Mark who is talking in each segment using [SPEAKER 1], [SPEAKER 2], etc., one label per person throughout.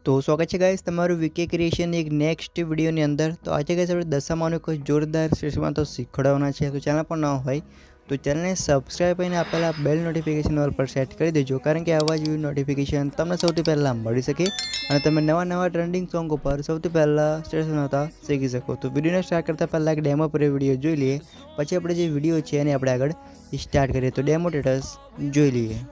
[SPEAKER 1] तो स्वागत है गाइस તમારું વીકે ક્રિએશન એક નેક્સ્ટ વિડીયોની અંદર। તો આજે ગાइस આપણે દશામાનું કોઈ જોરદાર સિસ્ટમમાં તો શીખવાડવાના છે। તો ચેનલ પર ન હોય તો ચેનલને સબસ્ક્રાઇબ કરીને આપેલા બેલ નોટિફિકેશન ઓલ પર સેટ કરી દેજો, કારણ કે આવા જ વિડિયો નોટિફિકેશન તમને સૌથી પહેલા મળી શકે અને તમે નવા ટ્રેન્ડિંગ સોંગ ઉપર સૌથી પહેલા સ્ટેશન હતા શીખી શકો। તો વિડીયોને સ્ટાર્ટ કરતા પહેલા એક ડેમો પર વિડીયો જોઈ લઈએ, પછી આપણે જે વિડીયો છે એને આપણે આગળ સ્ટાર્ટ કરીએ। તો ડેમો સ્ટેટસ જોઈ લઈએ।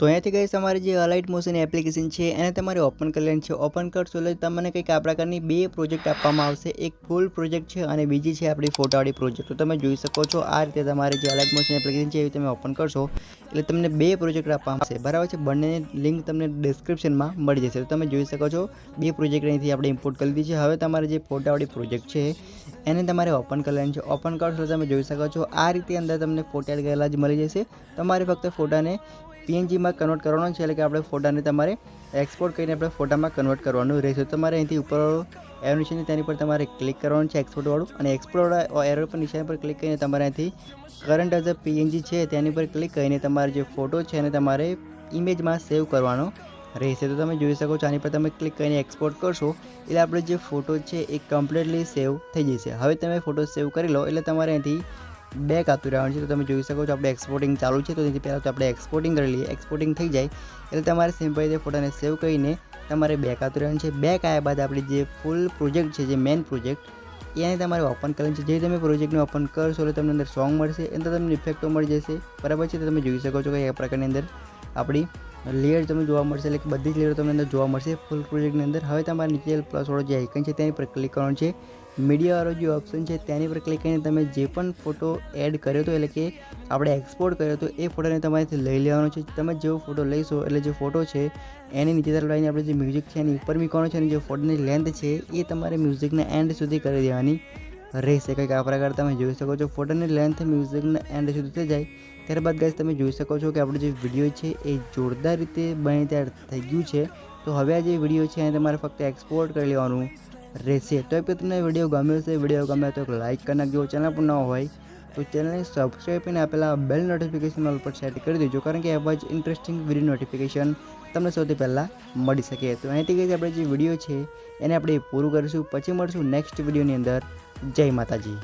[SPEAKER 1] तो અહીંયાથી ગાઈસ તમારી જે અલાઇટ મોશન એપ્લિકેશન છે એને તમારે ઓપન કરી લેવાની છે। ઓપન કરશો એટલે તમને કંઈક આ પ્રકારની બે પ્રોજેક્ટ આપવામાં આવશે। એક ફૂલ પ્રોજેક્ટ છે અને બીજી છે આપણી ફોટાવાળી પ્રોજેક્ટ। તો તમે જોઈ શકો છો આ રીતે તમારી જે અલાઇટ મોશન એપ્લિકેશન છે એ તમે ઓપન કરશો એટલે તમને બે પ્રોજેક્ટ આપવામાં આવશે, બરાબર છે। બંનેની લિંક તમને ડિસ્ક્રિપ્શનમાં મળી જશે। તો તમે જોઈ શકો છો બે પ્રોજેક્ટ અહીંથી આપણે ઇમ્પોર્ટ કરી દીધી છે। હવે તમારે જે ફોટાવાળી પ્રોજેક્ટ છે એને તમારે ઓપન કરી લેવાની છે। ઓપન કરશો એટલે તમે જોઈ શકો છો આ રીતે અંદર તમને ફોટા ગયેલા જ મળી જશે। તમારે ફક્ત ફોટાને PNG માં કન્વર્ટ કરવાનો છે, એટલે કે આપણે ફોટાને તમારે એક્સપોર્ટ કરીને આપણે ફોટામાં કન્વર્ટ કરવાનું રહેશે। તમારે અહીંથી ઉપર એરો નિશાન તેની પર તમારે ક્લિક કરવાનું છે એક્સપોર્ટ વાળું, અને એક્સપોર્ટ એરો પર નિશાન પર ક્લિક કરીને તમારે અહીંથી કરંટ એઝ અ PNG છે તેની પર ક્લિક કરીને તમારે જે ફોટો છે એને તમારે ઇમેજમાં સેવ કરવાનો રહેશે। તો તમે જોઈ શકો છો આની પર તમે ક્લિક કરીને એક્સપોર્ટ કરશો એટલે આપણે જે ફોટો છે એ કમ્પ્લીટલી સેવ થઈ જશે। હવે તમે ફોટો સેવ કરી લો એટલે તમારે અહીંથી બેક આપતું રહેવાનું છે। તો તમે જોઈ શકો છો આપણે એક્સપોર્ટિંગ ચાલુ છે, તો એથી પહેલાં તો આપણે એક્સપોર્ટિંગ કરી લઈએ। એક્સપોર્ટિંગ થઈ જાય એટલે તમારે સિમ્પલ રીતે ફોટાને સેવ કરીને તમારે બેક આપતું રહેવાનું છે। બેક આવ્યા બાદ આપણી જે ફૂલ પ્રોજેક્ટ છે, જે મેન પ્રોજેક્ટ એને તમારે ઓપન કરવાનું છે। જે તમે પ્રોજેક્ટને ઓપન કરશો એટલે તમને અંદર સોંગ મળશે, અંદર તમને ઇફેક્ટો મળી જશે, બરાબર છે। તો તમે જોઈ શકો છો કે આ પ્રકારની અંદર આપણી લેયર તમને જોવા મળશે, એટલે કે બધી જ લેયર તમને અંદર જોવા મળશે ફૂલ પ્રોજેક્ટની અંદર। હવે તમારે નીચે પ્લસ વાળો જે આઇકન છે તેની પર ક્લિક કરવાનું છે। મીડિયાવાળો જે ઓપ્શન છે તેની પર ક્લિક કરીને તમે જે પણ ફોટો એડ કર્યો હતો, એટલે કે આપણે એક્સપોર્ટ કર્યો હતો એ ફોટોને તમારેથી લઈ લેવાનો છે। તમે જેવો ફોટો લઈશો એટલે જે ફોટો છે એની નીચે તરફ લાવીને આપણે જે મ્યુઝિક છે એની ઉપર મૂકવાનો છે, અને જે ફોટોની લેન્થ છે એ તમારે મ્યુઝિકના એન્ડ સુધી કરી દેવાની રહેશે। કંઈક આ પ્રકાર તમે જોઈ શકો છો ફોટોની લેન્થ મ્યુઝિકના એન્ડ સુધી થઈ જાય ત્યારબાદ ગાઈસ તમે જોઈ શકો છો કે આપણો જે વિડીયો છે એ જોરદાર રીતે બની તૈયાર થઈ ગયું છે। તો હવે આ જે વિડીયો છે એને તમારે ફક્ત એક્સપોર્ટ કરી લેવાનું રહેશે। તો એ તમને વિડીયો ગમ્યો છે, વિડીયો ગમે તો લાઇક કરી નાખજો, ચેનલ પર ન હોય તો ચેનલને સબસ્ક્રાઈબ કરીને આપેલા બેલ નોટિફિકેશન ઓલ પર સેટ કરી દેજો, કારણ કે આવા જ ઇન્ટરેસ્ટિંગ વિડીયો નોટિફિકેશન તમને સૌથી પહેલાં મળી શકે। તો અહીંથી ગઈ આપણે જે વિડીયો છે એને આપણે પૂરું કરીશું, પછી મળશું નેક્સ્ટ વિડીયોની અંદર। જય માતાજી।